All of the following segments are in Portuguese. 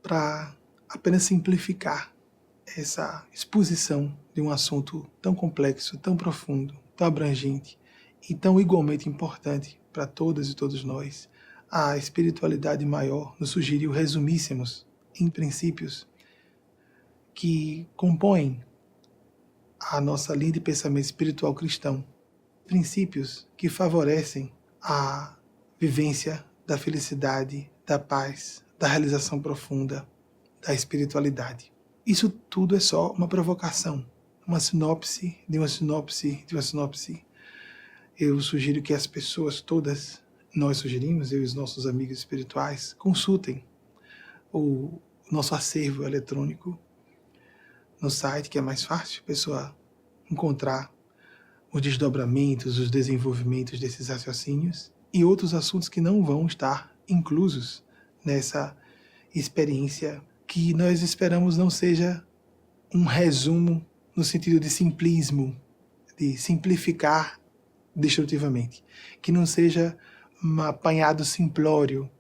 para apenas simplificar essa exposição de um assunto tão complexo, tão profundo, tão abrangente e tão igualmente importante para todas e todos nós. A espiritualidade maior nos sugeriu resumíssemos em princípios que compõem a nossa linha de pensamento espiritual cristão. Princípios que favorecem a vivência da felicidade, da paz, da realização profunda, da espiritualidade. Isso tudo é só uma provocação, uma sinopse de uma sinopse de uma sinopse. Eu sugiro que as pessoas todas, nós sugerimos, eu e os nossos amigos espirituais, consultem o nosso acervo eletrônico no site, que é mais fácil a pessoa encontrar os desdobramentos, os desenvolvimentos desses raciocínios e outros assuntos que não vão estar inclusos nessa experiência que nós esperamos não seja um resumo no sentido de simplismo, de simplificar destrutivamente, que não seja um apanhado simplório,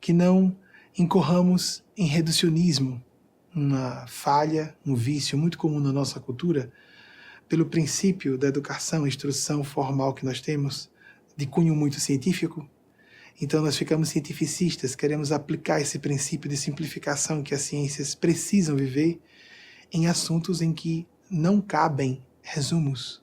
que não incorramos em reducionismo, uma falha, um vício muito comum na nossa cultura, pelo princípio da educação, instrução formal que nós temos, de cunho muito científico. Então nós ficamos cientificistas, queremos aplicar esse princípio de simplificação que as ciências precisam viver em assuntos em que não cabem resumos,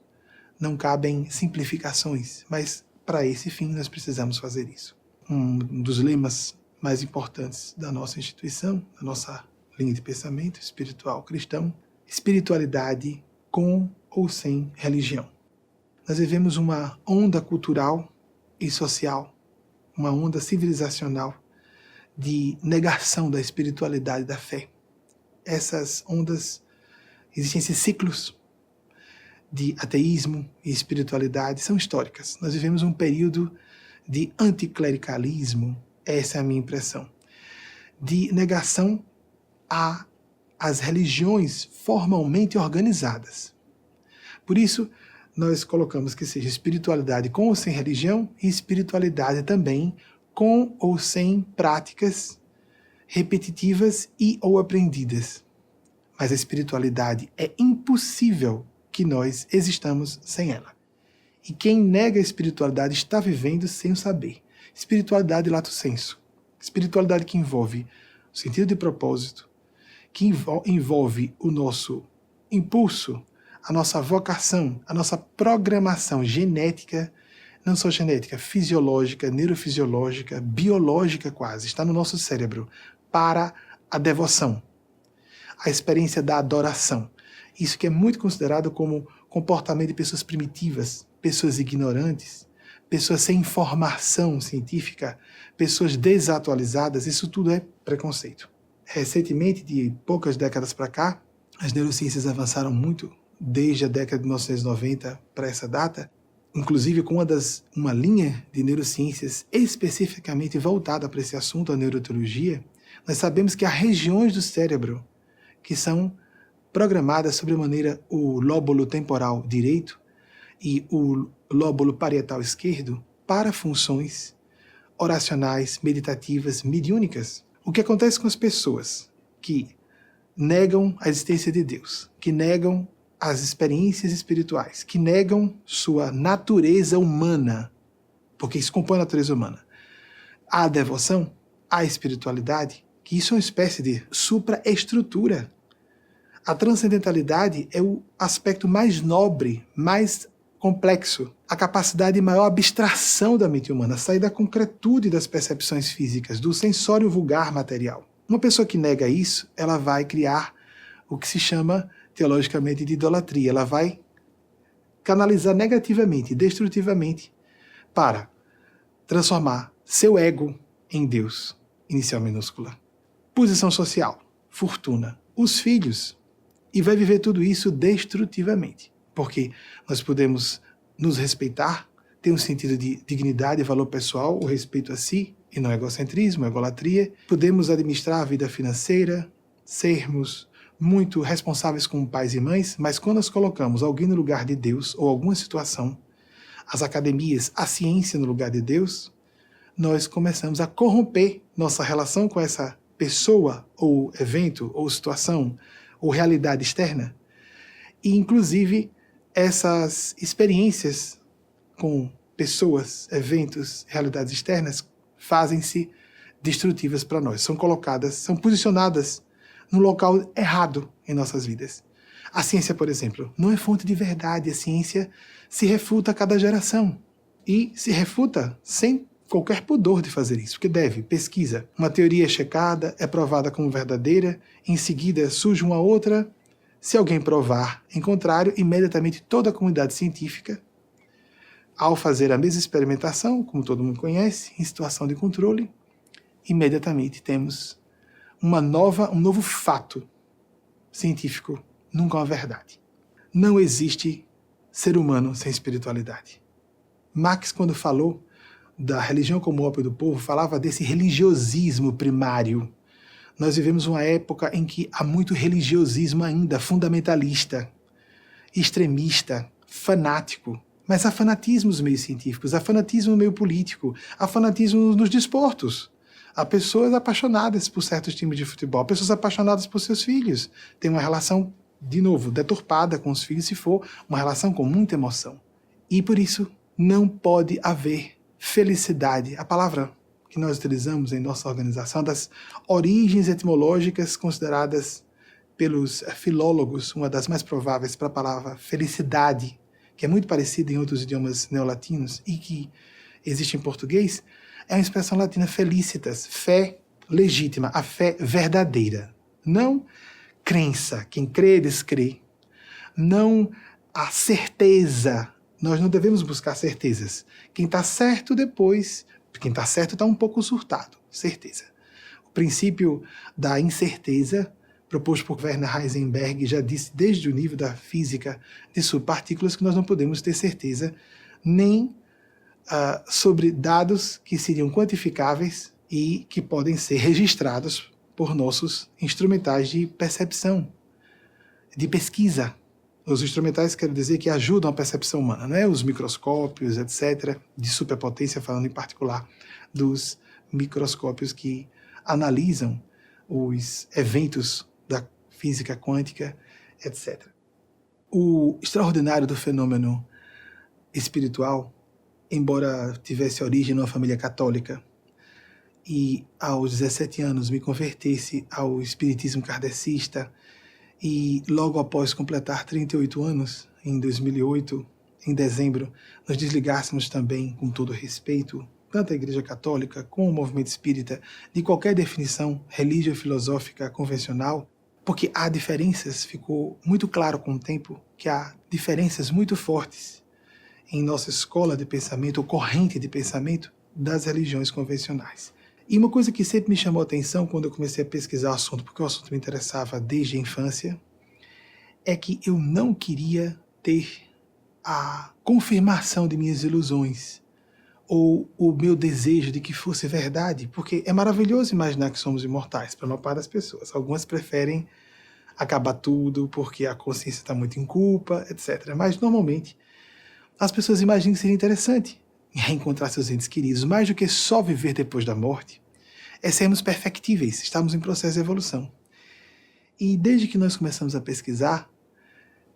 não cabem simplificações, mas para esse fim nós precisamos fazer isso. Um dos lemas mais importantes da nossa instituição, da nossa linha de pensamento espiritual cristão, espiritualidade com ou sem religião. Nós vivemos uma onda cultural e social, uma onda civilizacional de negação da espiritualidade da fé. Essas ondas, existem esses ciclos de ateísmo e espiritualidade, são históricas. Nós vivemos um período de anticlericalismo, essa é a minha impressão, de negação às religiões formalmente organizadas. Por isso, nós colocamos que seja espiritualidade com ou sem religião e espiritualidade também com ou sem práticas repetitivas e ou aprendidas. Mas a espiritualidade é impossível que nós existamos sem ela. E quem nega a espiritualidade está vivendo sem o saber. Espiritualidade lato sensu. Espiritualidade que envolve o sentido de propósito, que envolve o nosso impulso, a nossa vocação, a nossa programação genética, não só genética, fisiológica, neurofisiológica, biológica quase, está no nosso cérebro, para a devoção, a experiência da adoração. Isso que é muito considerado como comportamento de pessoas primitivas, pessoas ignorantes, pessoas sem informação científica, pessoas desatualizadas, isso tudo é preconceito. Recentemente, de poucas décadas para cá, as neurociências avançaram muito, desde a década de 1990 para essa data, inclusive com uma linha de neurociências especificamente voltada para esse assunto, a neurobiologia. Nós sabemos que há regiões do cérebro que são programadas sobremaneira o lóbulo temporal direito e o lóbulo parietal esquerdo para funções oracionais, meditativas, mediúnicas. O que acontece com as pessoas que negam a existência de Deus, que negam as experiências espirituais, que negam sua natureza humana, porque isso compõe a natureza humana, a devoção, a espiritualidade, que isso é uma espécie de supraestrutura. A transcendentalidade é o aspecto mais nobre, mais complexo, a capacidade de maior abstração da mente humana, sair da concretude das percepções físicas, do sensório vulgar material. Uma pessoa que nega isso, ela vai criar o que se chama teologicamente de idolatria. Ela vai canalizar negativamente, destrutivamente, para transformar seu ego em Deus, inicial minúscula. Posição social, fortuna, os filhos, e vai viver tudo isso destrutivamente. Porque nós podemos nos respeitar, ter um sentido de dignidade e valor pessoal, o respeito a si, e não egocentrismo, egolatria. Podemos administrar a vida financeira, sermos muito responsáveis como pais e mães, mas quando nós colocamos alguém no lugar de Deus ou alguma situação, as academias, a ciência no lugar de Deus, nós começamos a corromper nossa relação com essa pessoa, ou evento, ou situação, ou realidade externa. E, inclusive, essas experiências com pessoas, eventos, realidades externas fazem-se destrutivas para nós. São colocadas, são posicionadas no local errado em nossas vidas. A ciência, por exemplo, não é fonte de verdade. A ciência se refuta a cada geração. E se refuta sem qualquer pudor de fazer isso, porque deve, pesquisa. Uma teoria é checada, é provada como verdadeira, em seguida surge uma outra. Se alguém provar em contrário, imediatamente toda a comunidade científica, ao fazer a mesma experimentação, como todo mundo conhece, em situação de controle, imediatamente temos um novo fato científico, nunca uma verdade. Não existe ser humano sem espiritualidade. Marx, quando falou da religião como ópio do povo, falava desse religiosismo primário. Nós vivemos uma época em que há muito religiosismo ainda, fundamentalista, extremista, fanático. Mas há fanatismos meio científicos, há fanatismo meio político, há fanatismo nos desportos. Há pessoas apaixonadas por certos times de futebol, pessoas apaixonadas por seus filhos. Tem uma relação, de novo, deturpada com os filhos, se for uma relação com muita emoção. E por isso não pode haver felicidade. A palavra que nós utilizamos em nossa organização, das origens etimológicas consideradas pelos filólogos, uma das mais prováveis para a palavra felicidade, que é muito parecida em outros idiomas neolatinos e que existe em português, é uma expressão latina felicitas, fé legítima, a fé verdadeira. Não crença, quem crê, descrê. Não a certeza. Nós não devemos buscar certezas. Quem está certo depois, quem está certo está um pouco surtado, certeza. O princípio da incerteza, proposto por Werner Heisenberg, já disse desde o nível da física de subpartículas que nós não podemos ter certeza nem sobre dados que seriam quantificáveis e que podem ser registrados por nossos instrumentais de percepção, de pesquisa. Os instrumentais, quero dizer, que ajudam a percepção humana, né? Os microscópios, etc., de superpotência, falando em particular dos microscópios que analisam os eventos da física quântica, etc. O extraordinário do fenômeno espiritual, embora tivesse origem numa família católica, e aos 17 anos me convertesse ao espiritismo kardecista, e logo após completar 38 anos, em 2008, em dezembro, nós desligássemos também, com todo respeito, tanto a Igreja Católica como o movimento espírita, de qualquer definição religio-filosófica convencional, porque há diferenças, ficou muito claro com o tempo que há diferenças muito fortes em nossa escola de pensamento, ou corrente de pensamento, das religiões convencionais. E uma coisa que sempre me chamou a atenção quando eu comecei a pesquisar o assunto, porque o assunto me interessava desde a infância, é que eu não queria ter a confirmação de minhas ilusões, ou o meu desejo de que fosse verdade, porque é maravilhoso imaginar que somos imortais para a maior parte das pessoas. Algumas preferem acabar tudo porque a consciência está muito em culpa, etc. Mas, normalmente, as pessoas imaginam que seria interessante reencontrar seus entes queridos, mais do que só viver depois da morte, é sermos perfectíveis, estamos em processo de evolução. E desde que nós começamos a pesquisar,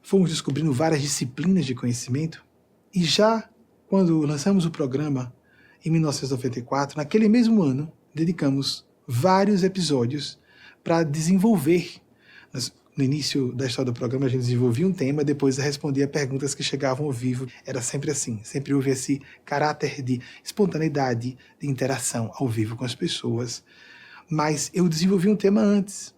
fomos descobrindo várias disciplinas de conhecimento, e já quando lançamos o programa, em 1994, naquele mesmo ano, dedicamos vários episódios para desenvolver. No início da história do programa, a gente desenvolvia um tema, depois respondia perguntas que chegavam ao vivo. Era sempre assim, sempre houve esse caráter de espontaneidade, de interação ao vivo com as pessoas. Mas eu desenvolvi um tema antes,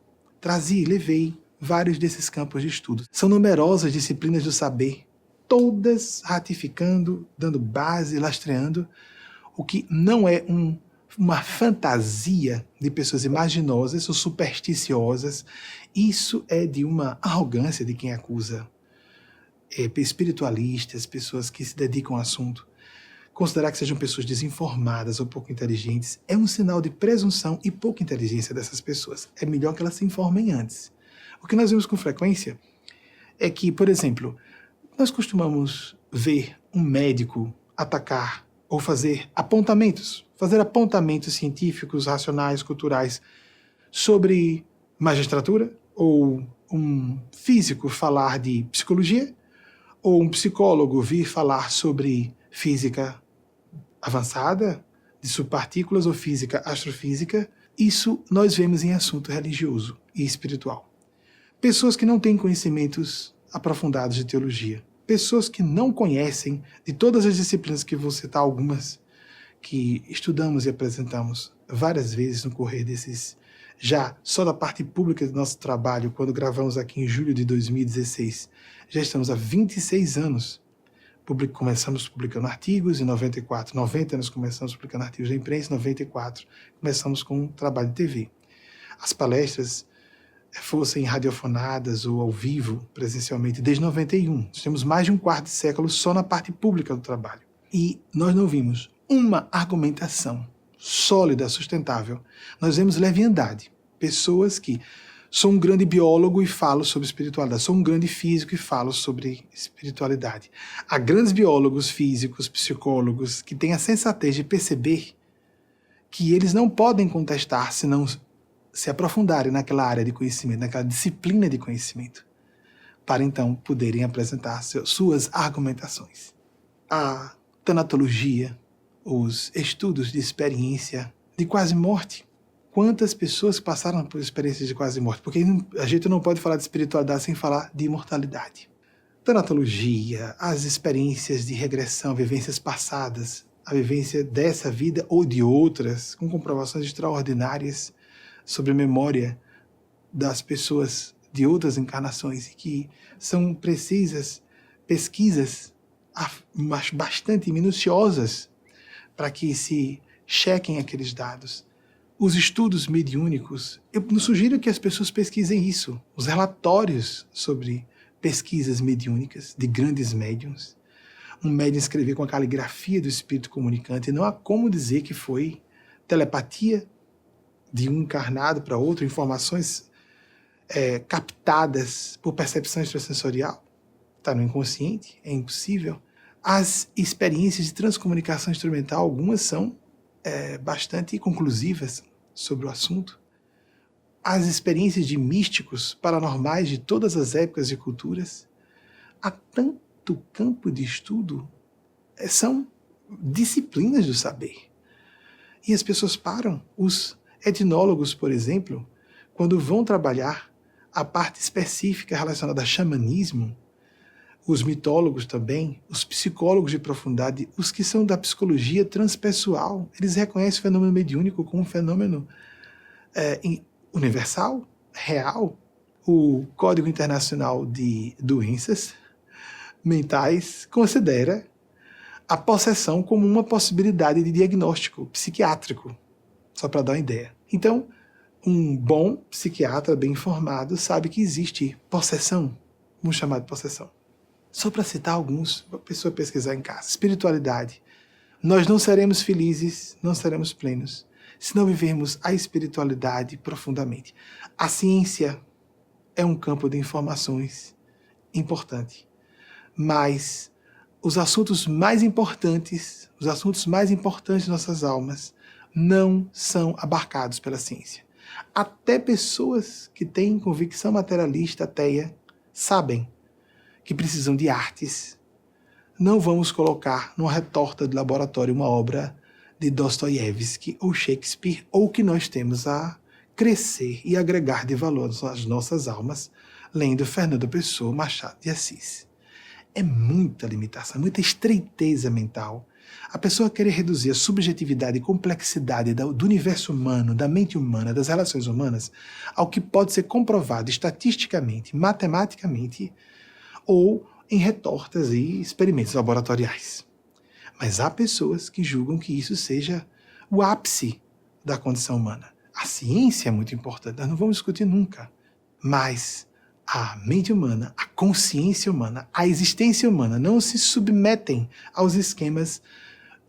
levei vários desses campos de estudo. São numerosas disciplinas do saber, todas ratificando, dando base, lastreando, o que não é uma fantasia de pessoas imaginosas ou supersticiosas. Isso é de uma arrogância de quem acusa espiritualistas, pessoas que se dedicam ao assunto. Considerar que sejam pessoas desinformadas ou pouco inteligentes é um sinal de presunção e pouca inteligência dessas pessoas. É melhor que elas se informem antes. O que nós vemos com frequência é que, por exemplo, nós costumamos ver um médico atacar ou fazer apontamentos científicos, racionais, culturais sobre magistratura, ou um físico falar de psicologia, ou um psicólogo vir falar sobre física avançada, de subpartículas ou física astrofísica. Isso nós vemos em assunto religioso e espiritual. Pessoas que não têm conhecimentos aprofundados de teologia, pessoas que não conhecem de todas as disciplinas, que vou citar algumas que estudamos e apresentamos várias vezes no correr desses, já só da parte pública do nosso trabalho, quando gravamos aqui em julho de 2016, já estamos há 26 anos. Começamos publicando artigos em 94, 90 nós começamos publicando artigos da imprensa, em 94 começamos com um trabalho de TV. As palestras, fossem radiofonadas ou ao vivo, presencialmente, desde 91. Nós temos mais de um quarto de século só na parte pública do trabalho. E nós não vimos uma argumentação sólida, sustentável. Nós vemos leviandade. Pessoas que... Sou um grande biólogo e falo sobre espiritualidade. Sou um grande físico e falo sobre espiritualidade. Há grandes biólogos, físicos, psicólogos que têm a sensatez de perceber que eles não podem contestar se não se aprofundarem naquela área de conhecimento, naquela disciplina de conhecimento, para então poderem apresentar suas argumentações. A tanatologia, os estudos de experiência de quase morte. Quantas pessoas passaram por experiências de quase morte? Porque a gente não pode falar de espiritualidade sem falar de imortalidade. Tanatologia, as experiências de regressão, vivências passadas, a vivência dessa vida ou de outras, com comprovações extraordinárias sobre a memória das pessoas de outras encarnações, e que são precisas pesquisas bastante minuciosas para que se chequem aqueles dados. Os estudos mediúnicos, eu sugiro que as pessoas pesquisem isso, os relatórios sobre pesquisas mediúnicas de grandes médiuns. Um médium escrever com a caligrafia do espírito comunicante, não há como dizer que foi telepatia de um encarnado para outro, informações captadas por percepção extrasensorial. Está no inconsciente, é impossível. As experiências de transcomunicação instrumental, algumas são bastante conclusivas sobre o assunto. As experiências de místicos paranormais de todas as épocas e culturas. Há tanto campo de estudo, são disciplinas do saber. E as pessoas param. Os etnólogos, por exemplo, quando vão trabalhar a parte específica relacionada a xamanismo, os mitólogos também, os psicólogos de profundidade, os que são da psicologia transpessoal, eles reconhecem o fenômeno mediúnico como um fenômeno universal, real. O Código Internacional de Doenças Mentais considera a possessão como uma possibilidade de diagnóstico psiquiátrico, só para dar uma ideia. Então, um bom psiquiatra bem informado sabe que existe possessão, vamos chamar de possessão. Só para citar alguns, para a pessoa pesquisar em casa. Espiritualidade. Nós não seremos felizes, não seremos plenos, se não vivermos a espiritualidade profundamente. A ciência é um campo de informações importante, mas os assuntos mais importantes de nossas almas não são abarcados pela ciência. Até pessoas que têm convicção materialista ateia sabem que precisam de artes. Não vamos colocar numa retorta de laboratório uma obra de Dostoiévski ou Shakespeare, ou que nós temos a crescer e agregar de valor às nossas almas, lendo Fernando Pessoa, Machado de Assis. É muita limitação, muita estreiteza mental. A pessoa querer reduzir a subjetividade e complexidade do universo humano, da mente humana, das relações humanas, ao que pode ser comprovado estatisticamente, matematicamente, ou em retortas e experimentos laboratoriais. Mas há pessoas que julgam que isso seja o ápice da condição humana. A ciência é muito importante, nós não vamos discutir nunca. Mas a mente humana, a consciência humana, a existência humana não se submetem aos esquemas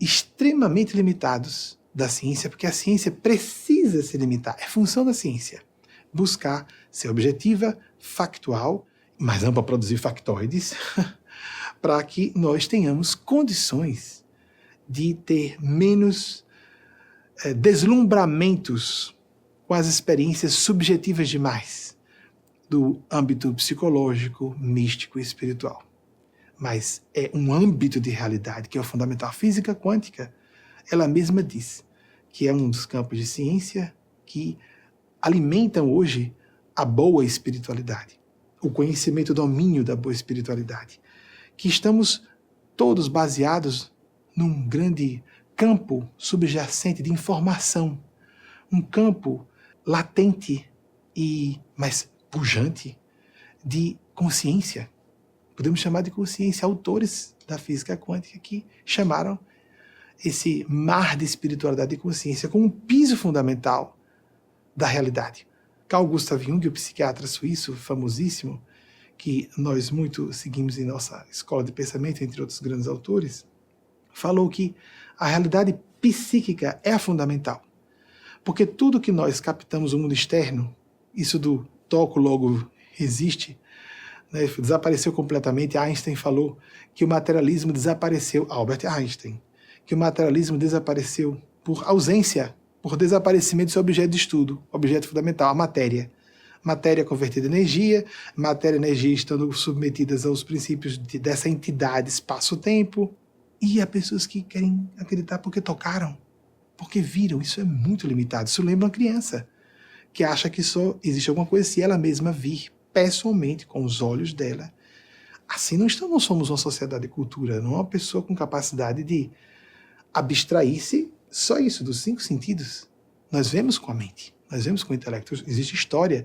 extremamente limitados da ciência, porque a ciência precisa se limitar. É função da ciência buscar ser objetiva, factual, mas não para produzir factoides, para que nós tenhamos condições de ter menos deslumbramentos com as experiências subjetivas demais do âmbito psicológico, místico e espiritual. Mas é um âmbito de realidade que é o fundamental. A física quântica, ela mesma diz que é um dos campos de ciência que alimentam hoje a boa espiritualidade, o conhecimento, o domínio da boa espiritualidade, que estamos todos baseados num grande campo subjacente de informação, um campo latente mas pujante de consciência. Podemos chamar de consciência. Autores da física quântica que chamaram esse mar de espiritualidade e consciência como um piso fundamental da realidade. Carl Gustav Jung, o psiquiatra suíço famosíssimo, que nós muito seguimos em nossa escola de pensamento, entre outros grandes autores, falou que a realidade psíquica é a fundamental. Porque tudo que nós captamos no mundo externo, isso do toco logo existe, né, desapareceu completamente. Einstein falou que o materialismo desapareceu, Albert Einstein, que o materialismo desapareceu por ausência, por desaparecimento desse objeto de estudo, objeto fundamental, a matéria. Matéria convertida em energia, matéria e energia estando submetidas aos princípios dessa entidade espaço-tempo. E há pessoas que querem acreditar porque tocaram, porque viram. Isso é muito limitado. Isso lembra uma criança que acha que só existe alguma coisa se ela mesma vir pessoalmente, com os olhos dela. Assim não somos uma sociedade de cultura, não é uma pessoa com capacidade de abstrair-se só isso, dos 5 sentidos. Nós vemos com a mente, nós vemos com o intelecto, existe história.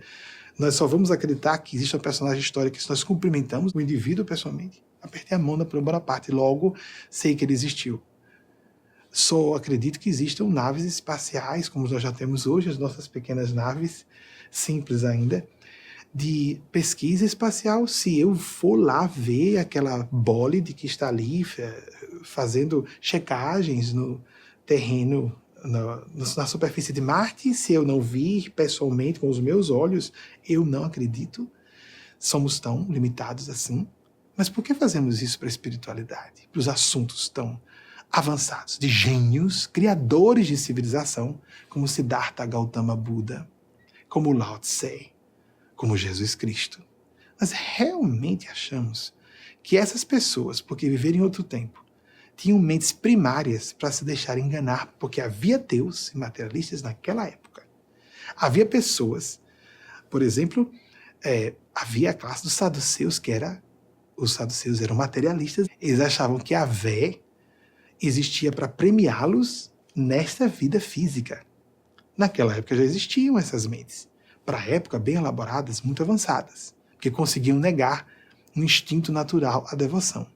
Nós só vamos acreditar que existe uma personagem histórica se nós cumprimentamos o indivíduo pessoalmente. Apertei a mão da Bonaparte, logo sei que ele existiu. Só acredito que existam naves espaciais, como nós já temos hoje, as nossas pequenas naves, simples ainda, de pesquisa espacial. Se eu for lá ver aquela bólide que está ali fazendo checagens no terreno, na superfície de Marte, se eu não vir pessoalmente com os meus olhos, eu não acredito. Somos tão limitados assim. Mas por que fazemos isso para a espiritualidade, para os assuntos tão avançados, de gênios, criadores de civilização, como Siddhartha Gautama Buda, como Lao Tse, como Jesus Cristo? Nós realmente achamos que essas pessoas, porque viveram em outro tempo, tinham mentes primárias para se deixar enganar, porque havia ateus e materialistas naquela época. Havia pessoas, por exemplo, havia a classe dos saduceus, os saduceus eram materialistas, eles achavam que a fé existia para premiá-los nesta vida física. Naquela época já existiam essas mentes, para a época bem elaboradas, muito avançadas, que conseguiam negar um instinto natural à devoção.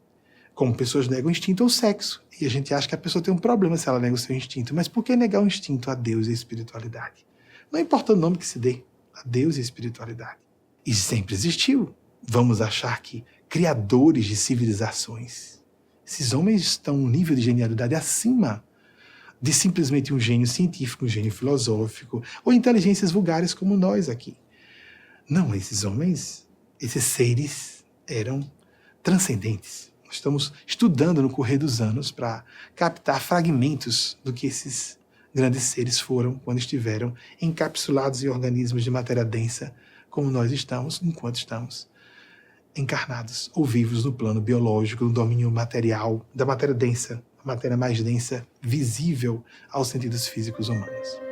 Como pessoas negam o instinto ao sexo, e a gente acha que a pessoa tem um problema se ela nega o seu instinto. Mas por que negar o instinto a Deus e a espiritualidade? Não importa o nome que se dê, a Deus e a espiritualidade. E sempre existiu. Vamos achar que criadores de civilizações, esses homens estão um nível de genialidade acima de simplesmente um gênio científico, um gênio filosófico, ou inteligências vulgares como nós aqui. Não, esses homens, esses seres eram transcendentes. Nós estamos estudando no correr dos anos para captar fragmentos do que esses grandes seres foram quando estiveram encapsulados em organismos de matéria densa, como nós estamos, enquanto estamos encarnados ou vivos no plano biológico, no domínio material, da matéria densa, a matéria mais densa, visível aos sentidos físicos humanos.